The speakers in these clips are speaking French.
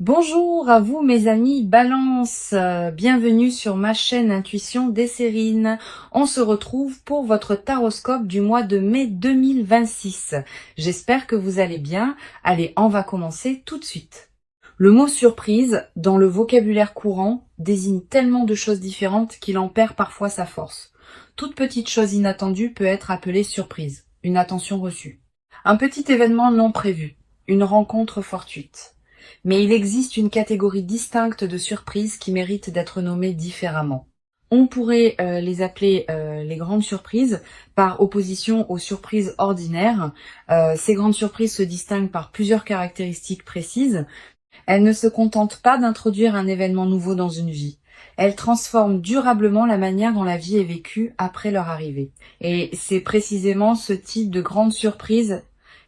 Bonjour à vous mes amis Balance, bienvenue sur ma chaîne Intuition Desserine. On se retrouve pour votre taroscope du mois de mai 2026. J'espère que vous allez bien. Allez, on va commencer tout de suite. Le mot surprise, dans le vocabulaire courant, désigne tellement de choses différentes qu'il en perd parfois sa force. Toute petite chose inattendue peut être appelée surprise, une attention reçue. Un petit événement non prévu, une rencontre fortuite. Mais il existe une catégorie distincte de surprises qui méritent d'être nommées différemment. On pourrait les appeler les grandes surprises par opposition aux surprises ordinaires. Ces grandes surprises se distinguent par plusieurs caractéristiques précises. Elles ne se contentent pas d'introduire un événement nouveau dans une vie. Elles transforment durablement la manière dont la vie est vécue après leur arrivée. Et c'est précisément ce type de grande surprise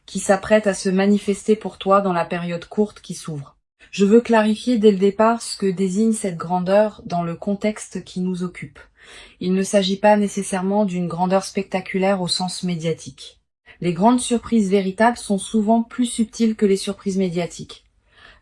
qui s'apprête à se manifester pour toi dans la période courte qui s'ouvre. Je veux clarifier dès le départ ce que désigne cette grandeur dans le contexte qui nous occupe. Il ne s'agit pas nécessairement d'une grandeur spectaculaire au sens médiatique. Les grandes surprises véritables sont souvent plus subtiles que les surprises médiatiques.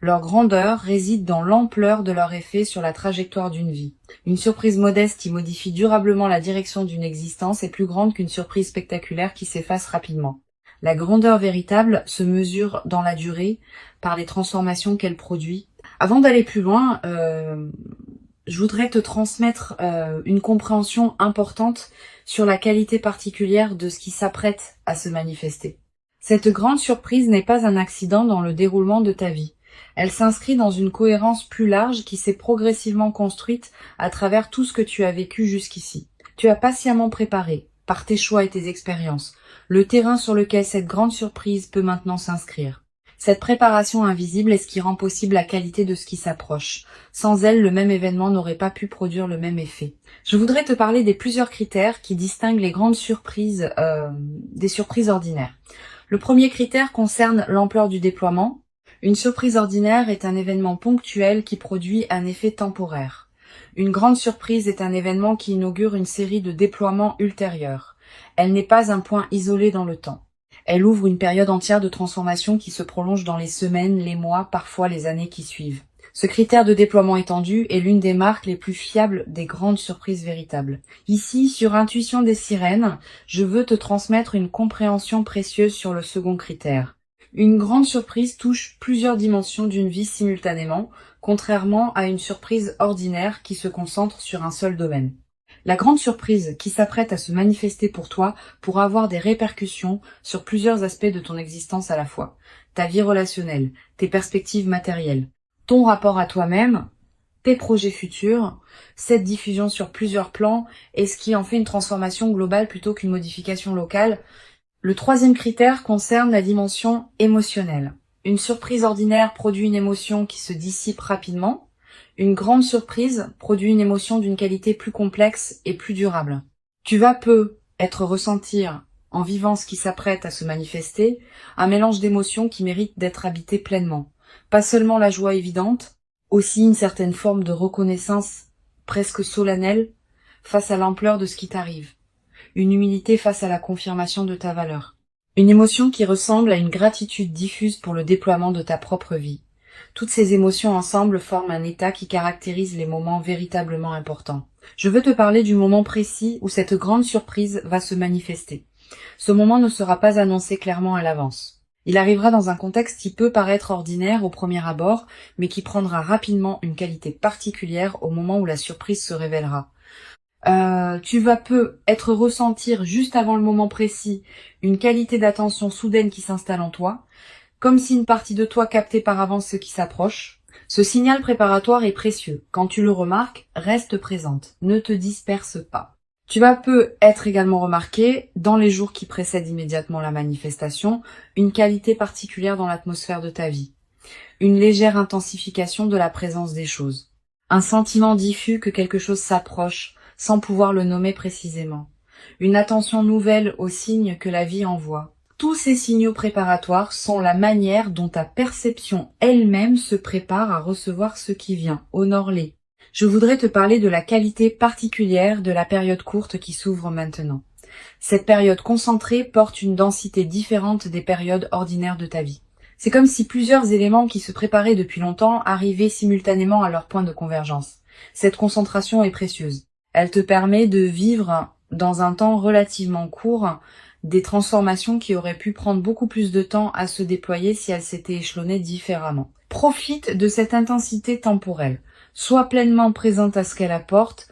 Leur grandeur réside dans l'ampleur de leur effet sur la trajectoire d'une vie. Une surprise modeste qui modifie durablement la direction d'une existence est plus grande qu'une surprise spectaculaire qui s'efface rapidement. La grandeur véritable se mesure dans la durée par les transformations qu'elle produit. Avant d'aller plus loin, je voudrais te transmettre une compréhension importante sur la qualité particulière de ce qui s'apprête à se manifester. Cette grande surprise n'est pas un accident dans le déroulement de ta vie. Elle s'inscrit dans une cohérence plus large qui s'est progressivement construite à travers tout ce que tu as vécu jusqu'ici. Tu as patiemment préparé, par tes choix et tes expériences, le terrain sur lequel cette grande surprise peut maintenant s'inscrire. Cette préparation invisible est ce qui rend possible la qualité de ce qui s'approche. Sans elle, le même événement n'aurait pas pu produire le même effet. Je voudrais te parler des plusieurs critères qui distinguent les grandes surprises des surprises ordinaires. Le premier critère concerne l'ampleur du déploiement. Une surprise ordinaire est un événement ponctuel qui produit un effet temporaire. Une grande surprise est un événement qui inaugure une série de déploiements ultérieurs. Elle n'est pas un point isolé dans le temps. Elle ouvre une période entière de transformation qui se prolonge dans les semaines, les mois, parfois les années qui suivent. Ce critère de déploiement étendu est l'une des marques les plus fiables des grandes surprises véritables. Ici, sur Intuition des Sirènes, je veux te transmettre une compréhension précieuse sur le second critère. Une grande surprise touche plusieurs dimensions d'une vie simultanément, contrairement à une surprise ordinaire qui se concentre sur un seul domaine. La grande surprise qui s'apprête à se manifester pour toi pourra avoir des répercussions sur plusieurs aspects de ton existence à la fois. Ta vie relationnelle, tes perspectives matérielles, ton rapport à toi-même, tes projets futurs. Cette diffusion sur plusieurs plans est ce qui en fait une transformation globale plutôt qu'une modification locale. Le troisième critère concerne la dimension émotionnelle. Une surprise ordinaire produit une émotion qui se dissipe rapidement. Une grande surprise produit une émotion d'une qualité plus complexe et plus durable. Tu vas ressentir, en vivant ce qui s'apprête à se manifester, un mélange d'émotions qui mérite d'être habité pleinement. Pas seulement la joie évidente, aussi une certaine forme de reconnaissance presque solennelle face à l'ampleur de ce qui t'arrive. Une humilité face à la confirmation de ta valeur. Une émotion qui ressemble à une gratitude diffuse pour le déploiement de ta propre vie. Toutes ces émotions ensemble forment un état qui caractérise les moments véritablement importants. Je veux te parler du moment précis où cette grande surprise va se manifester. Ce moment ne sera pas annoncé clairement à l'avance. Il arrivera dans un contexte qui peut paraître ordinaire au premier abord, mais qui prendra rapidement une qualité particulière au moment où la surprise se révélera. Tu vas ressentir juste avant le moment précis une qualité d'attention soudaine qui s'installe en toi, comme si une partie de toi captait par avance ce qui s'approche. Ce signal préparatoire est précieux. Quand tu le remarques, reste présente, ne te disperse pas. Tu vas être également remarqué, dans les jours qui précèdent immédiatement la manifestation, une qualité particulière dans l'atmosphère de ta vie. Une légère intensification de la présence des choses. Un sentiment diffus que quelque chose s'approche, sans pouvoir le nommer précisément. Une attention nouvelle aux signes que la vie envoie. Tous ces signaux préparatoires sont la manière dont ta perception elle-même se prépare à recevoir ce qui vient. Honore-les. Je voudrais te parler de la qualité particulière de la période courte qui s'ouvre maintenant. Cette période concentrée porte une densité différente des périodes ordinaires de ta vie. C'est comme si plusieurs éléments qui se préparaient depuis longtemps arrivaient simultanément à leur point de convergence. Cette concentration est précieuse. Elle te permet de vivre dans un temps relativement court des transformations qui auraient pu prendre beaucoup plus de temps à se déployer si elles s'étaient échelonnées différemment. Profite de cette intensité temporelle. Sois pleinement présente à ce qu'elle apporte.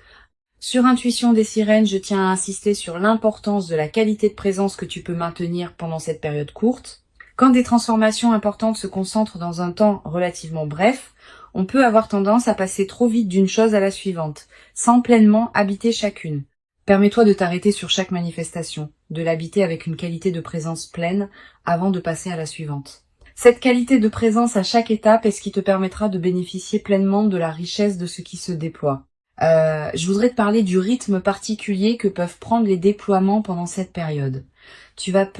Sur Intuition des sirènes, je tiens à insister sur l'importance de la qualité de présence que tu peux maintenir pendant cette période courte. Quand des transformations importantes se concentrent dans un temps relativement bref, on peut avoir tendance à passer trop vite d'une chose à la suivante, sans pleinement habiter chacune. Permets-toi de t'arrêter sur chaque manifestation, de l'habiter avec une qualité de présence pleine avant de passer à la suivante. Cette qualité de présence à chaque étape est ce qui te permettra de bénéficier pleinement de la richesse de ce qui se déploie. Je voudrais te parler du rythme particulier que peuvent prendre les déploiements pendant cette période. Tu vas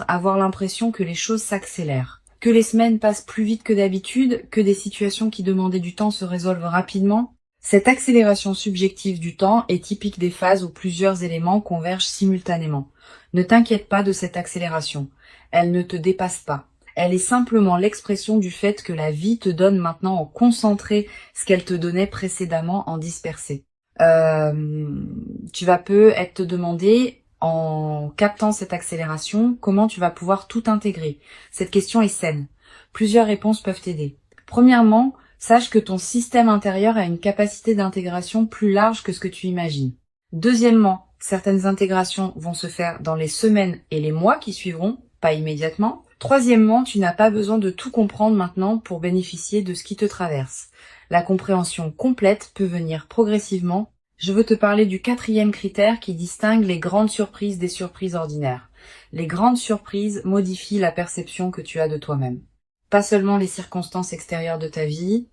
avoir l'impression que les choses s'accélèrent, que les semaines passent plus vite que d'habitude, que des situations qui demandaient du temps se résolvent rapidement. Cette accélération subjective du temps est typique des phases où plusieurs éléments convergent simultanément. Ne t'inquiète pas de cette accélération. Elle ne te dépasse pas. Elle est simplement l'expression du fait que la vie te donne maintenant en concentré ce qu'elle te donnait précédemment en dispersé. Tu vas peut-être te demander, en captant cette accélération, comment tu vas pouvoir tout intégrer. Cette question est saine. Plusieurs réponses peuvent t'aider. Premièrement, sache que ton système intérieur a une capacité d'intégration plus large que ce que tu imagines. Deuxièmement, certaines intégrations vont se faire dans les semaines et les mois qui suivront, pas immédiatement. Troisièmement, tu n'as pas besoin de tout comprendre maintenant pour bénéficier de ce qui te traverse. La compréhension complète peut venir progressivement. Je veux te parler du 4e critère qui distingue les grandes surprises des surprises ordinaires. Les grandes surprises modifient la perception que tu as de toi-même. Pas seulement les circonstances extérieures de ta vie,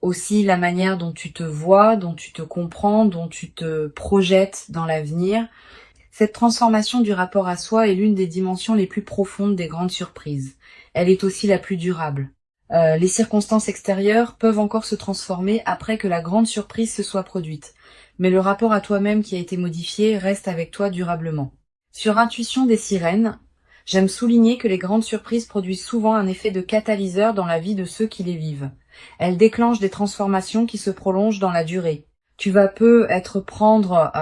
aussi la manière dont tu te vois, dont tu te comprends, dont tu te projettes dans l'avenir. Cette transformation du rapport à soi est l'une des dimensions les plus profondes des grandes surprises. Elle est aussi la plus durable. Les circonstances extérieures peuvent encore se transformer après que la grande surprise se soit produite. Mais le rapport à toi-même qui a été modifié reste avec toi durablement. Sur Intuition des sirènes, j'aime souligner que les grandes surprises produisent souvent un effet de catalyseur dans la vie de ceux qui les vivent. Elles déclenchent des transformations qui se prolongent dans la durée. Tu vas peut-être prendre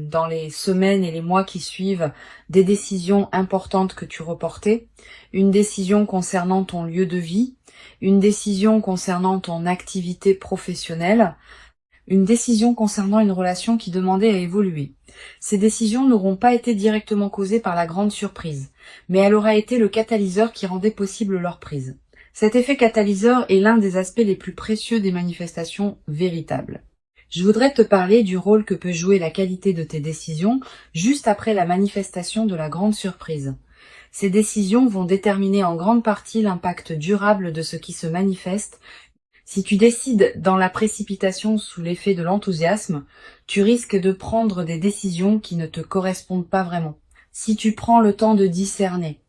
dans les semaines et les mois qui suivent des décisions importantes que tu reportais, une décision concernant ton lieu de vie, une décision concernant ton activité professionnelle, une décision concernant une relation qui demandait à évoluer. Ces décisions n'auront pas été directement causées par la grande surprise, mais elle aura été le catalyseur qui rendait possible leur prise. Cet effet catalyseur est l'un des aspects les plus précieux des manifestations véritables. Je voudrais te parler du rôle que peut jouer la qualité de tes décisions juste après la manifestation de la grande surprise. Ces décisions vont déterminer en grande partie l'impact durable de ce qui se manifeste. Si tu décides dans la précipitation sous l'effet de l'enthousiasme, tu risques de prendre des décisions qui ne te correspondent pas vraiment. Si tu prends le temps de discerner,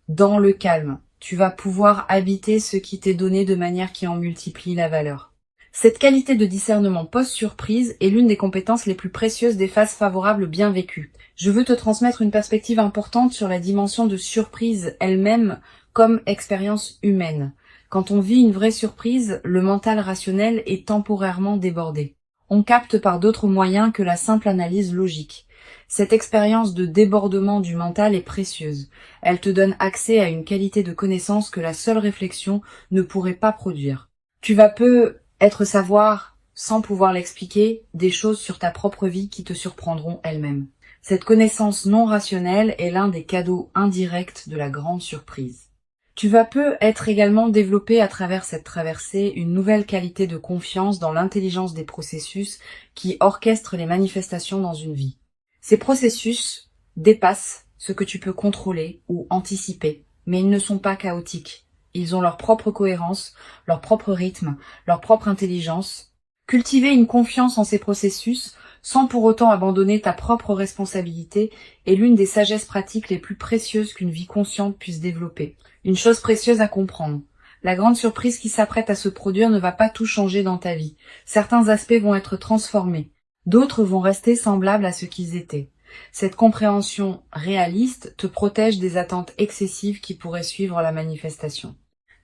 dans le calme, tu vas pouvoir habiter ce qui t'est donné de manière qui en multiplie la valeur. Cette qualité de discernement post-surprise est l'une des compétences les plus précieuses des phases favorables bien vécues. Je veux te transmettre une perspective importante sur la dimension de surprise elle-même comme expérience humaine. Quand on vit une vraie surprise, le mental rationnel est temporairement débordé. On capte par d'autres moyens que la simple analyse logique. Cette expérience de débordement du mental est précieuse. Elle te donne accès à une qualité de connaissance que la seule réflexion ne pourrait pas produire. Tu vas peut-être savoir, sans pouvoir l'expliquer, des choses sur ta propre vie qui te surprendront elles-mêmes. Cette connaissance non rationnelle est l'un des cadeaux indirects de la grande surprise. Tu vas peut-être également développer à travers cette traversée une nouvelle qualité de confiance dans l'intelligence des processus qui orchestrent les manifestations dans une vie. Ces processus dépassent ce que tu peux contrôler ou anticiper, mais ils ne sont pas chaotiques. Ils ont leur propre cohérence, leur propre rythme, leur propre intelligence. Cultiver une confiance en ces processus, sans pour autant abandonner ta propre responsabilité, est l'une des sagesses pratiques les plus précieuses qu'une vie consciente puisse développer. Une chose précieuse à comprendre. La grande surprise qui s'apprête à se produire ne va pas tout changer dans ta vie. Certains aspects vont être transformés. D'autres vont rester semblables à ce qu'ils étaient. Cette compréhension réaliste te protège des attentes excessives qui pourraient suivre la manifestation.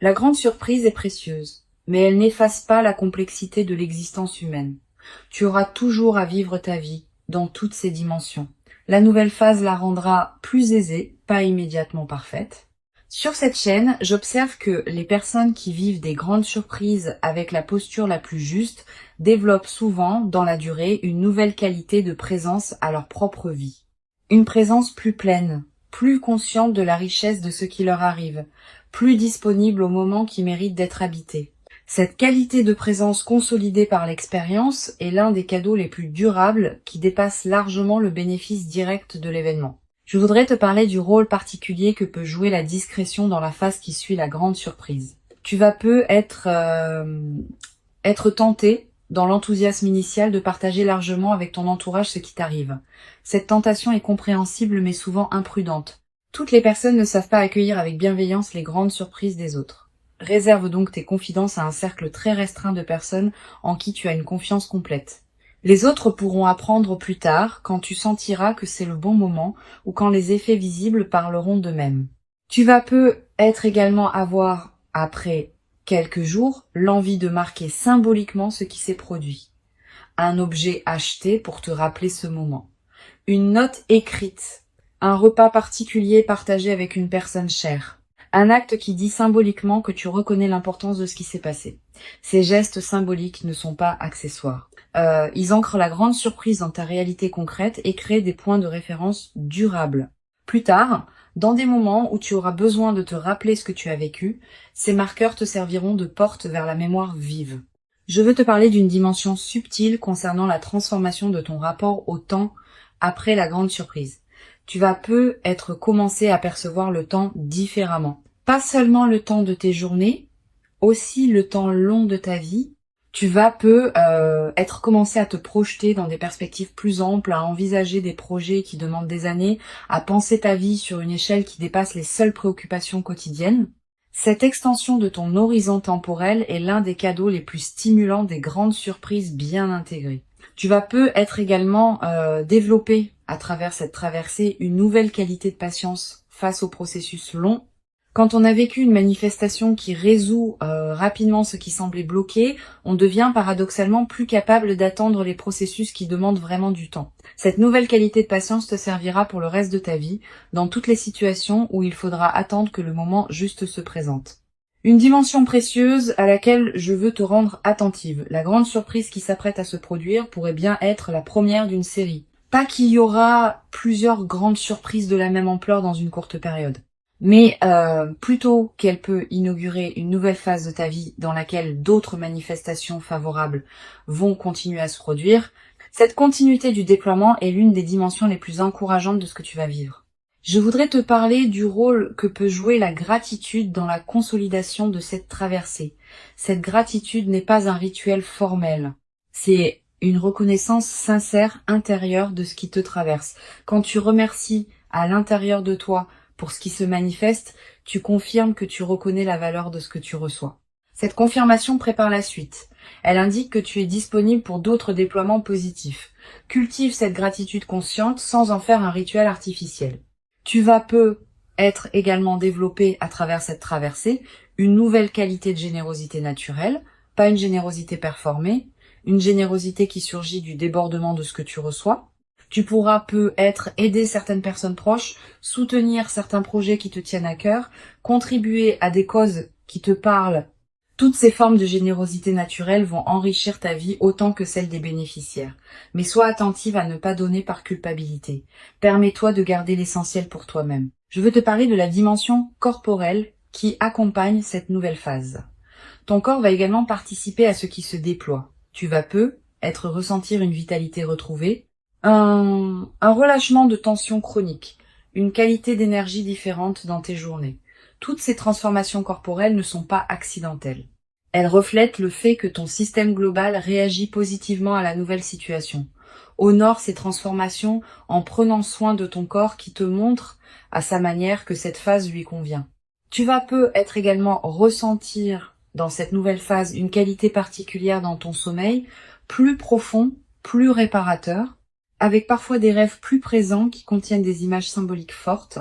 La grande surprise est précieuse, mais elle n'efface pas la complexité de l'existence humaine. Tu auras toujours à vivre ta vie, dans toutes ses dimensions. La nouvelle phase la rendra plus aisée, pas immédiatement parfaite. Sur cette chaîne, j'observe que les personnes qui vivent des grandes surprises avec la posture la plus juste développent souvent, dans la durée, une nouvelle qualité de présence à leur propre vie. Une présence plus pleine, plus consciente de la richesse de ce qui leur arrive, plus disponible au moment qui mérite d'être habité. Cette qualité de présence consolidée par l'expérience est l'un des cadeaux les plus durables qui dépasse largement le bénéfice direct de l'événement. Je voudrais te parler du rôle particulier que peut jouer la discrétion dans la phase qui suit la grande surprise. Tu vas peu être tenté, dans l'enthousiasme initial, de partager largement avec ton entourage ce qui t'arrive. Cette tentation est compréhensible mais souvent imprudente. Toutes les personnes ne savent pas accueillir avec bienveillance les grandes surprises des autres. Réserve donc tes confidences à un cercle très restreint de personnes en qui tu as une confiance complète. Les autres pourront apprendre plus tard, quand tu sentiras que c'est le bon moment ou quand les effets visibles parleront d'eux-mêmes. Tu vas peu être également avoir, après quelques jours, l'envie de marquer symboliquement ce qui s'est produit. Un objet acheté pour te rappeler ce moment. Une note écrite. Un repas particulier partagé avec une personne chère. Un acte qui dit symboliquement que tu reconnais l'importance de ce qui s'est passé. Ces gestes symboliques ne sont pas accessoires. Ils ancrent la grande surprise dans ta réalité concrète et créent des points de référence durables. Plus tard, dans des moments où tu auras besoin de te rappeler ce que tu as vécu, ces marqueurs te serviront de porte vers la mémoire vive. Je veux te parler d'une dimension subtile concernant la transformation de ton rapport au temps après la grande surprise. Tu vas peu être commencé à percevoir le temps différemment. Pas seulement le temps de tes journées, aussi le temps long de ta vie. Tu vas peu être commencé à te projeter dans des perspectives plus amples, à envisager des projets qui demandent des années, à penser ta vie sur une échelle qui dépasse les seules préoccupations quotidiennes. Cette extension de ton horizon temporel est l'un des cadeaux les plus stimulants des grandes surprises bien intégrées. Tu vas peu être également développé à travers cette traversée une nouvelle qualité de patience face au processus long. Quand on a vécu une manifestation qui résout rapidement ce qui semblait bloqué, on devient paradoxalement plus capable d'attendre les processus qui demandent vraiment du temps. Cette nouvelle qualité de patience te servira pour le reste de ta vie, dans toutes les situations où il faudra attendre que le moment juste se présente. Une dimension précieuse à laquelle je veux te rendre attentive. La grande surprise qui s'apprête à se produire pourrait bien être la première d'une série. Pas qu'il y aura plusieurs grandes surprises de la même ampleur dans une courte période. Mais plutôt qu'elle peut inaugurer une nouvelle phase de ta vie dans laquelle d'autres manifestations favorables vont continuer à se produire, cette continuité du déploiement est l'une des dimensions les plus encourageantes de ce que tu vas vivre. Je voudrais te parler du rôle que peut jouer la gratitude dans la consolidation de cette traversée. Cette gratitude n'est pas un rituel formel, c'est une reconnaissance sincère intérieure de ce qui te traverse. Quand tu remercies à l'intérieur de toi pour ce qui se manifeste, tu confirmes que tu reconnais la valeur de ce que tu reçois. Cette confirmation prépare la suite. Elle indique que tu es disponible pour d'autres déploiements positifs. Cultive cette gratitude consciente sans en faire un rituel artificiel. Tu vas peu être également développé à travers cette traversée une nouvelle qualité de générosité naturelle, pas une générosité performée, une générosité qui surgit du débordement de ce que tu reçois. Tu pourras peu être aider certaines personnes proches, soutenir certains projets qui te tiennent à cœur, contribuer à des causes qui te parlent. Toutes ces formes de générosité naturelle vont enrichir ta vie autant que celle des bénéficiaires. Mais sois attentive à ne pas donner par culpabilité. Permets-toi de garder l'essentiel pour toi-même. Je veux te parler de la dimension corporelle qui accompagne cette nouvelle phase. Ton corps va également participer à ce qui se déploie. Tu vas peu ressentir une vitalité retrouvée, un relâchement de tension chronique, une qualité d'énergie différente dans tes journées. Toutes ces transformations corporelles ne sont pas accidentelles. Elles reflètent le fait que ton système global réagit positivement à la nouvelle situation. Honore ces transformations en prenant soin de ton corps qui te montre à sa manière que cette phase lui convient. Tu vas peu être également ressentir dans cette nouvelle phase une qualité particulière dans ton sommeil, plus profond, plus réparateur. avec parfois des rêves plus présents qui contiennent des images symboliques fortes.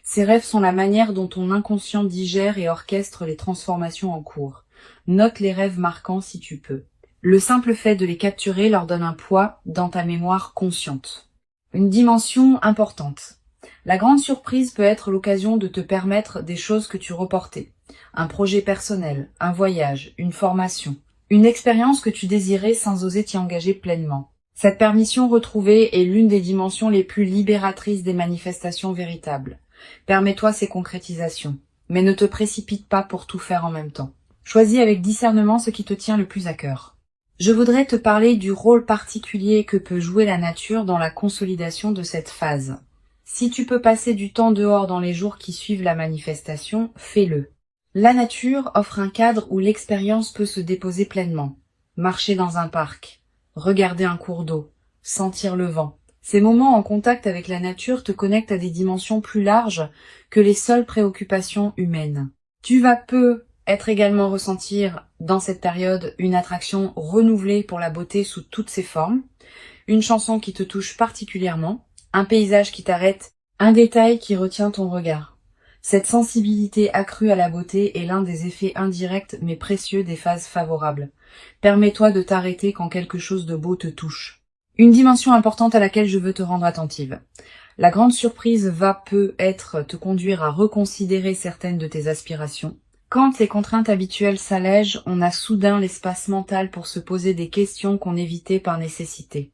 Ces rêves sont la manière dont ton inconscient digère et orchestre les transformations en cours. Note les rêves marquants si tu peux. Le simple fait de les capturer leur donne un poids dans ta mémoire consciente. Une dimension importante. La grande surprise peut être l'occasion de te permettre des choses que tu reportais. Un projet personnel, un voyage, une formation, une expérience que tu désirais sans oser t'y engager pleinement. Cette permission retrouvée est l'une des dimensions les plus libératrices des manifestations véritables. Permets-toi ces concrétisations, mais ne te précipite pas pour tout faire en même temps. Choisis avec discernement ce qui te tient le plus à cœur. Je voudrais te parler du rôle particulier que peut jouer la nature dans la consolidation de cette phase. Si tu peux passer du temps dehors dans les jours qui suivent la manifestation, fais-le. La nature offre un cadre où l'expérience peut se déposer pleinement. Marcher dans un parc, regarder un cours d'eau, sentir le vent. Ces moments en contact avec la nature te connectent à des dimensions plus larges que les seules préoccupations humaines. Tu vas être également ressentir dans cette période une attraction renouvelée pour la beauté sous toutes ses formes, une chanson qui te touche particulièrement, un paysage qui t'arrête, un détail qui retient ton regard. Cette sensibilité accrue à la beauté est l'un des effets indirects mais précieux des phases favorables. Permets-toi de t'arrêter quand quelque chose de beau te touche. Une dimension importante à laquelle je veux te rendre attentive. La grande surprise va peut-être te conduire à reconsidérer certaines de tes aspirations. Quand les contraintes habituelles s'allègent, on a soudain l'espace mental pour se poser des questions qu'on évitait par nécessité.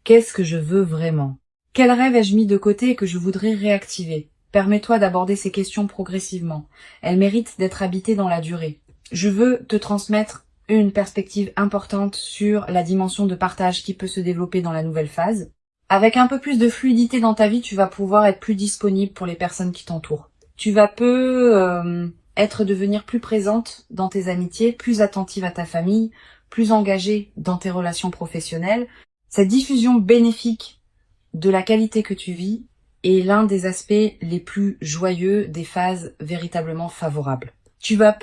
Qu'est-ce que je veux vraiment? Quel rêve ai-je mis de côté et que je voudrais réactiver? Permets-toi d'aborder ces questions progressivement. Elles méritent d'être habitées dans la durée. Je veux te transmettre une perspective importante sur la dimension de partage qui peut se développer dans la nouvelle phase. Avec un peu plus de fluidité dans ta vie, tu vas pouvoir être plus disponible pour les personnes qui t'entourent. Tu vas devenir plus présente dans tes amitiés, plus attentive à ta famille, plus engagée dans tes relations professionnelles. Cette diffusion bénéfique de la qualité que tu vis est l'un des aspects les plus joyeux des phases véritablement favorables. Tu vas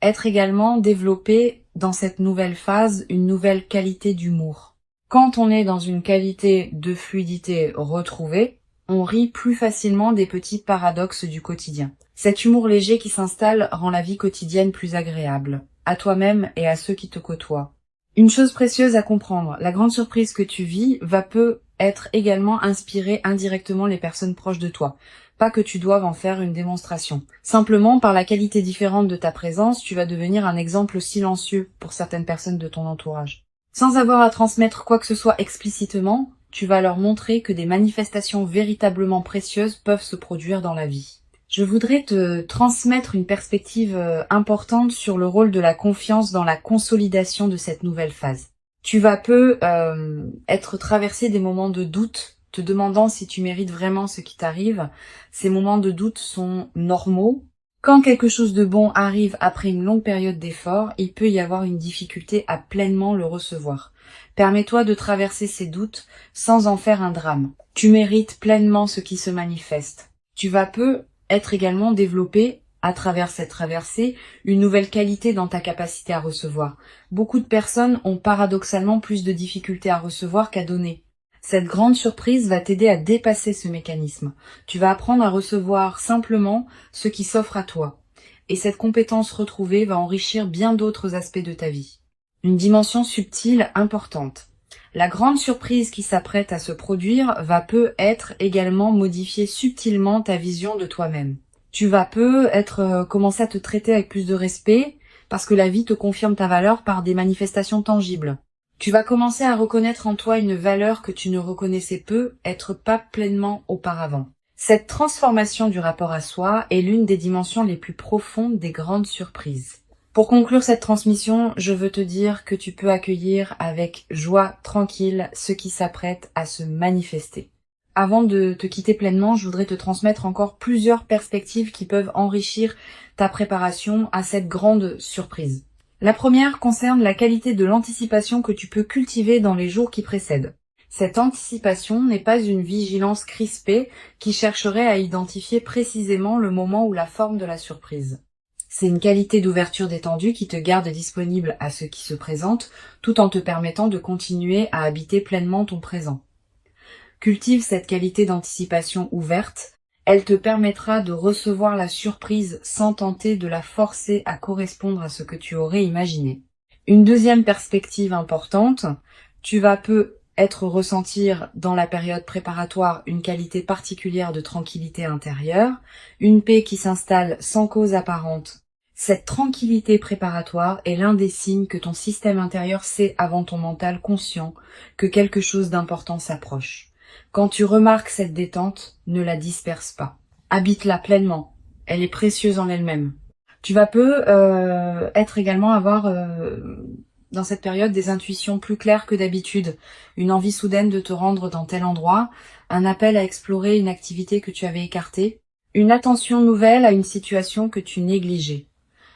être également développé dans cette nouvelle phase une nouvelle qualité d'humour. Quand on est dans une qualité de fluidité retrouvée, on rit plus facilement des petits paradoxes du quotidien. Cet humour léger qui s'installe rend la vie quotidienne plus agréable, à toi-même et à ceux qui te côtoient. Une chose précieuse à comprendre, la grande surprise que tu vis va être également inspirer indirectement les personnes proches de toi. Pas que tu doives en faire une démonstration. Simplement, par la qualité différente de ta présence, tu vas devenir un exemple silencieux pour certaines personnes de ton entourage. Sans avoir à transmettre quoi que ce soit explicitement, tu vas leur montrer que des manifestations véritablement précieuses peuvent se produire dans la vie. Je voudrais te transmettre une perspective importante sur le rôle de la confiance dans la consolidation de cette nouvelle phase. Tu vas être traversé des moments de doute, te demandant si tu mérites vraiment ce qui t'arrive. Ces moments de doute sont normaux. Quand quelque chose de bon arrive après une longue période d'effort, il peut y avoir une difficulté à pleinement le recevoir. Permets-toi de traverser ces doutes sans en faire un drame. Tu mérites pleinement ce qui se manifeste. Tu vas être également développé, à travers cette traversée, une nouvelle qualité dans ta capacité à recevoir. Beaucoup de personnes ont paradoxalement plus de difficultés à recevoir qu'à donner. Cette grande surprise va t'aider à dépasser ce mécanisme. Tu vas apprendre à recevoir simplement ce qui s'offre à toi. Et cette compétence retrouvée va enrichir bien d'autres aspects de ta vie. Une dimension subtile importante. La grande surprise qui s'apprête à se produire va être également modifier subtilement ta vision de toi-même. Tu vas commencer à te traiter avec plus de respect parce que la vie te confirme ta valeur par des manifestations tangibles. Tu vas commencer à reconnaître en toi une valeur que tu ne reconnaissais être pas pleinement auparavant. Cette transformation du rapport à soi est l'une des dimensions les plus profondes des grandes surprises. Pour conclure cette transmission, je veux te dire que tu peux accueillir avec joie tranquille ce qui s'apprête à se manifester. Avant de te quitter pleinement, je voudrais te transmettre encore plusieurs perspectives qui peuvent enrichir ta préparation à cette grande surprise. La première concerne la qualité de l'anticipation que tu peux cultiver dans les jours qui précèdent. Cette anticipation n'est pas une vigilance crispée qui chercherait à identifier précisément le moment ou la forme de la surprise. C'est une qualité d'ouverture détendue qui te garde disponible à ce qui se présente, tout en te permettant de continuer à habiter pleinement ton présent. Cultive cette qualité d'anticipation ouverte. Elle te permettra de recevoir la surprise sans tenter de la forcer à correspondre à ce que tu aurais imaginé. Une deuxième perspective importante, tu vas peut-être ressentir dans la période préparatoire une qualité particulière de tranquillité intérieure, une paix qui s'installe sans cause apparente. Cette tranquillité préparatoire est l'un des signes que ton système intérieur sait avant ton mental conscient que quelque chose d'important s'approche. Quand tu remarques cette détente, ne la disperse pas. Habite-la pleinement. Elle est précieuse en elle-même. Tu vas être également avoir dans cette période des intuitions plus claires que d'habitude, une envie soudaine de te rendre dans tel endroit, un appel à explorer une activité que tu avais écartée, une attention nouvelle à une situation que tu négligeais.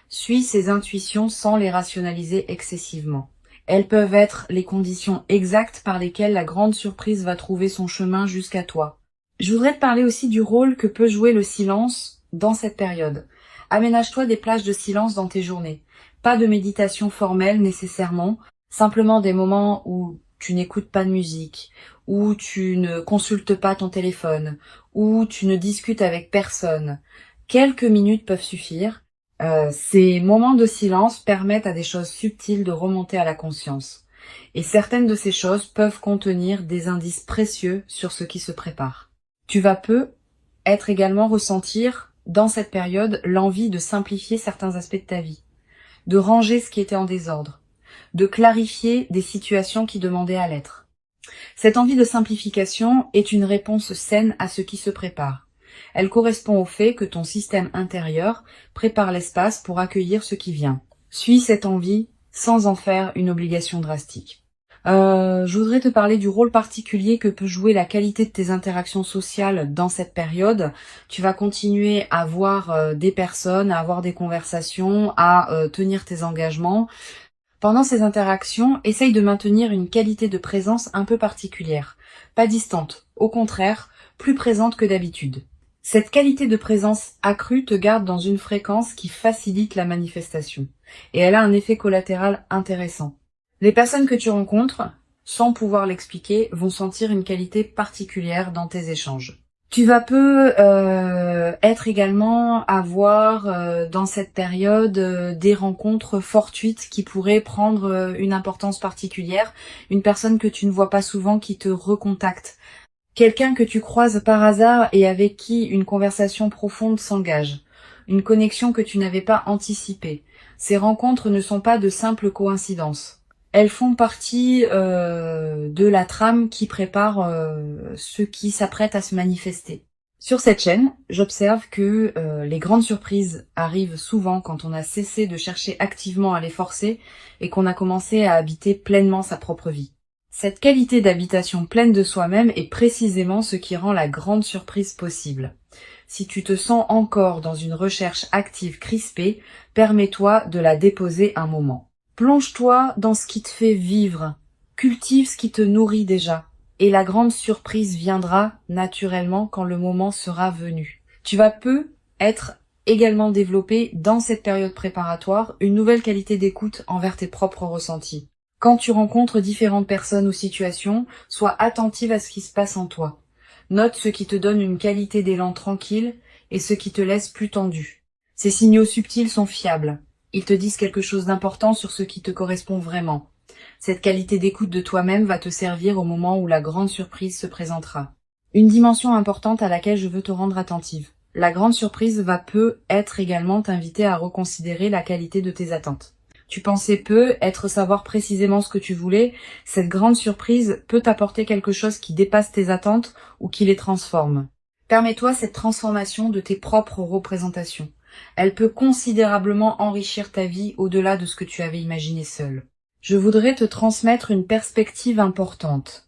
Suis ces intuitions sans les rationaliser excessivement. Elles peuvent être les conditions exactes par lesquelles la grande surprise va trouver son chemin jusqu'à toi. Je voudrais te parler aussi du rôle que peut jouer le silence dans cette période. Aménage-toi des plages de silence dans tes journées. Pas de méditation formelle nécessairement, simplement des moments où tu n'écoutes pas de musique, où tu ne consultes pas ton téléphone, où tu ne discutes avec personne. Quelques minutes peuvent suffire. Ces moments de silence permettent à des choses subtiles de remonter à la conscience. Et certaines de ces choses peuvent contenir des indices précieux sur ce qui se prépare. Tu vas être également ressentir dans cette période l'envie de simplifier certains aspects de ta vie, de ranger ce qui était en désordre, de clarifier des situations qui demandaient à l'être. Cette envie de simplification est une réponse saine à ce qui se prépare. Elle correspond au fait que ton système intérieur prépare l'espace pour accueillir ce qui vient. Suis cette envie sans en faire une obligation drastique. Je voudrais te parler du rôle particulier que peut jouer la qualité de tes interactions sociales dans cette période. Tu vas continuer à voir des personnes, à avoir des conversations, à tenir tes engagements. Pendant ces interactions, essaye de maintenir une qualité de présence un peu particulière. Pas distante, au contraire, plus présente que d'habitude. Cette qualité de présence accrue te garde dans une fréquence qui facilite la manifestation. Et elle a un effet collatéral intéressant. Les personnes que tu rencontres, sans pouvoir l'expliquer, vont sentir une qualité particulière dans tes échanges. Tu vas être également avoir dans cette période des rencontres fortuites qui pourraient prendre une importance particulière. Une personne que tu ne vois pas souvent qui te recontacte. Quelqu'un que tu croises par hasard et avec qui une conversation profonde s'engage. Une connexion que tu n'avais pas anticipée. Ces rencontres ne sont pas de simples coïncidences. Elles font partie de la trame qui prépare ce qui s'apprête à se manifester. Sur cette chaîne, j'observe que les grandes surprises arrivent souvent quand on a cessé de chercher activement à les forcer et qu'on a commencé à habiter pleinement sa propre vie. Cette qualité d'habitation pleine de soi-même est précisément ce qui rend la grande surprise possible. Si tu te sens encore dans une recherche active crispée, permets-toi de la déposer un moment. Plonge-toi dans ce qui te fait vivre, cultive ce qui te nourrit déjà, et la grande surprise viendra naturellement quand le moment sera venu. Tu vas être également développé dans cette période préparatoire une nouvelle qualité d'écoute envers tes propres ressentis. Quand tu rencontres différentes personnes ou situations, sois attentive à ce qui se passe en toi. Note ce qui te donne une qualité d'élan tranquille et ce qui te laisse plus tendu. Ces signaux subtils sont fiables. Ils te disent quelque chose d'important sur ce qui te correspond vraiment. Cette qualité d'écoute de toi-même va te servir au moment où la grande surprise se présentera. Une dimension importante à laquelle je veux te rendre attentive. La grande surprise va être également t'inviter à reconsidérer la qualité de tes attentes. Tu pensais savoir précisément ce que tu voulais, cette grande surprise peut t'apporter quelque chose qui dépasse tes attentes ou qui les transforme. Permets-toi cette transformation de tes propres représentations. Elle peut considérablement enrichir ta vie au-delà de ce que tu avais imaginé seul. Je voudrais te transmettre une perspective importante.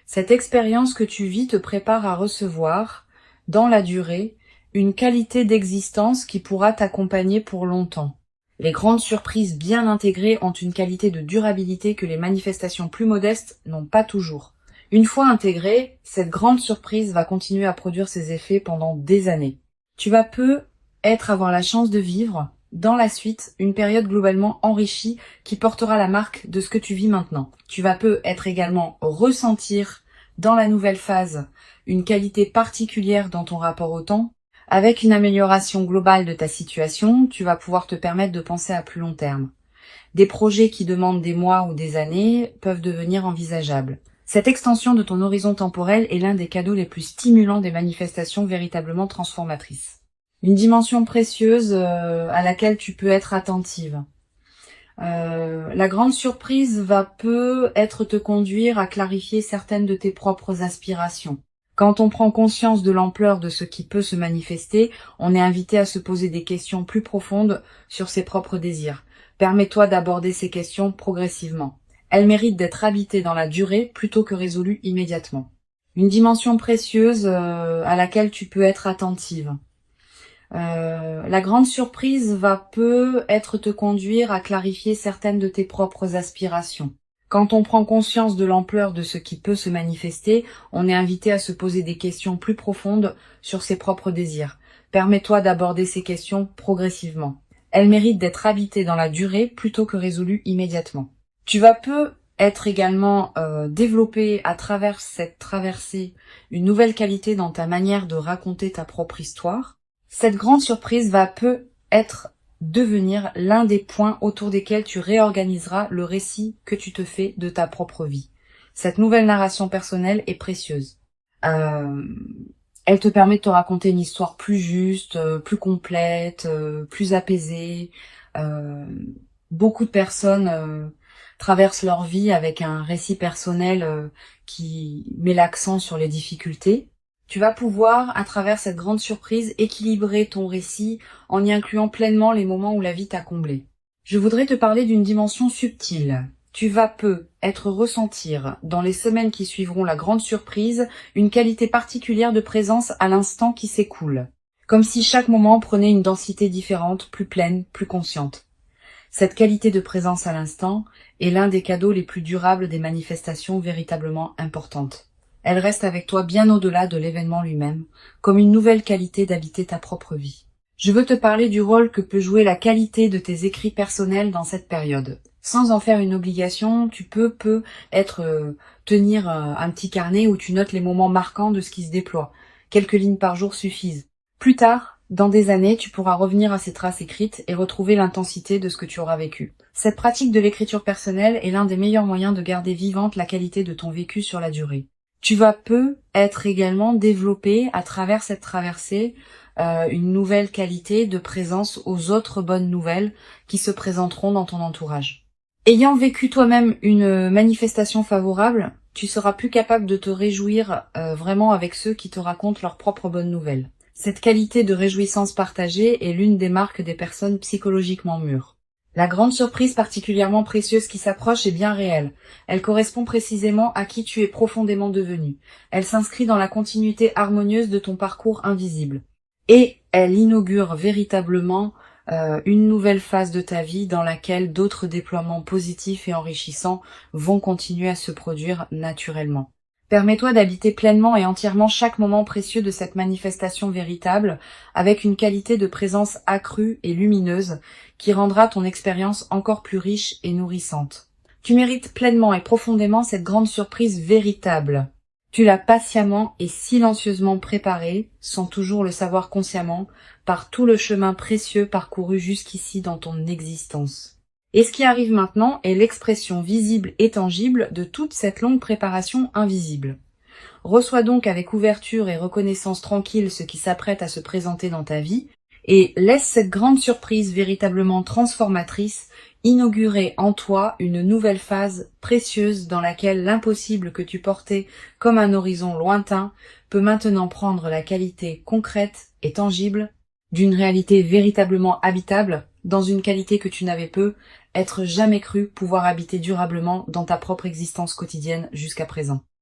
Cette expérience que tu vis te prépare à recevoir, dans la durée, une qualité d'existence qui pourra t'accompagner pour longtemps. Les grandes surprises bien intégrées ont une qualité de durabilité que les manifestations plus modestes n'ont pas toujours. Une fois intégrée, cette grande surprise va continuer à produire ses effets pendant des années. Tu vas avoir la chance de vivre, dans la suite, une période globalement enrichie qui portera la marque de ce que tu vis maintenant. Tu vas être également ressentir dans la nouvelle phase, une qualité particulière dans ton rapport au temps. Avec une amélioration globale de ta situation, tu vas pouvoir te permettre de penser à plus long terme. Des projets qui demandent des mois ou des années peuvent devenir envisageables. Cette extension de ton horizon temporel est l'un des cadeaux les plus stimulants des manifestations véritablement transformatrices. Une dimension précieuse à laquelle tu peux être attentive. La grande surprise va peut-être te conduire à clarifier certaines de tes propres aspirations. Quand on prend conscience de l'ampleur de ce qui peut se manifester, on est invité à se poser des questions plus profondes sur ses propres désirs. Permets-toi d'aborder ces questions progressivement. Elles méritent d'être habitées dans la durée plutôt que résolues immédiatement. Une dimension précieuse à laquelle tu peux être attentive. La grande surprise va peut-être te conduire à clarifier certaines de tes propres aspirations. Quand on prend conscience de l'ampleur de ce qui peut se manifester, on est invité à se poser des questions plus profondes sur ses propres désirs. Permets-toi d'aborder ces questions progressivement. Elles méritent d'être habitées dans la durée plutôt que résolues immédiatement. Tu vas être également développer à travers cette traversée une nouvelle qualité dans ta manière de raconter ta propre histoire. Cette grande surprise va devenir l'un des points autour desquels tu réorganiseras le récit que tu te fais de ta propre vie. Cette nouvelle narration personnelle est précieuse. Elle te permet de te raconter une histoire plus juste, plus complète, plus apaisée. Beaucoup de personnes traversent leur vie avec un récit personnel qui met l'accent sur les difficultés. Tu vas pouvoir, à travers cette grande surprise, équilibrer ton récit en y incluant pleinement les moments où la vie t'a comblé. Je voudrais te parler d'une dimension subtile. Tu vas ressentir, dans les semaines qui suivront la grande surprise, une qualité particulière de présence à l'instant qui s'écoule. Comme si chaque moment prenait une densité différente, plus pleine, plus consciente. Cette qualité de présence à l'instant est l'un des cadeaux les plus durables des manifestations véritablement importantes. Elle reste avec toi bien au-delà de l'événement lui-même, comme une nouvelle qualité d'habiter ta propre vie. Je veux te parler du rôle que peut jouer la qualité de tes écrits personnels dans cette période. Sans en faire une obligation, tu peux tenir un petit carnet où tu notes les moments marquants de ce qui se déploie. Quelques lignes par jour suffisent. Plus tard, dans des années, tu pourras revenir à ces traces écrites et retrouver l'intensité de ce que tu auras vécu. Cette pratique de l'écriture personnelle est l'un des meilleurs moyens de garder vivante la qualité de ton vécu sur la durée. Tu vas être également développé à travers cette traversée une nouvelle qualité de présence aux autres bonnes nouvelles qui se présenteront dans ton entourage. Ayant vécu toi-même une manifestation favorable, tu seras plus capable de te réjouir vraiment avec ceux qui te racontent leurs propres bonnes nouvelles. Cette qualité de réjouissance partagée est l'une des marques des personnes psychologiquement mûres. La grande surprise particulièrement précieuse qui s'approche est bien réelle. Elle correspond précisément à qui tu es profondément devenu. Elle s'inscrit dans la continuité harmonieuse de ton parcours invisible. Et elle inaugure véritablement une nouvelle phase de ta vie dans laquelle d'autres déploiements positifs et enrichissants vont continuer à se produire naturellement. Permets-toi d'habiter pleinement et entièrement chaque moment précieux de cette manifestation véritable avec une qualité de présence accrue et lumineuse qui rendra ton expérience encore plus riche et nourrissante. Tu mérites pleinement et profondément cette grande surprise véritable. Tu l'as patiemment et silencieusement préparée, sans toujours le savoir consciemment, par tout le chemin précieux parcouru jusqu'ici dans ton existence. Et ce qui arrive maintenant est l'expression visible et tangible de toute cette longue préparation invisible. Reçois donc avec ouverture et reconnaissance tranquille ce qui s'apprête à se présenter dans ta vie, et laisse cette grande surprise véritablement transformatrice inaugurer en toi une nouvelle phase précieuse dans laquelle l'impossible que tu portais comme un horizon lointain peut maintenant prendre la qualité concrète et tangible d'une réalité véritablement habitable dans une qualité que tu n'avais être jamais cru pouvoir habiter durablement dans ta propre existence quotidienne jusqu'à présent.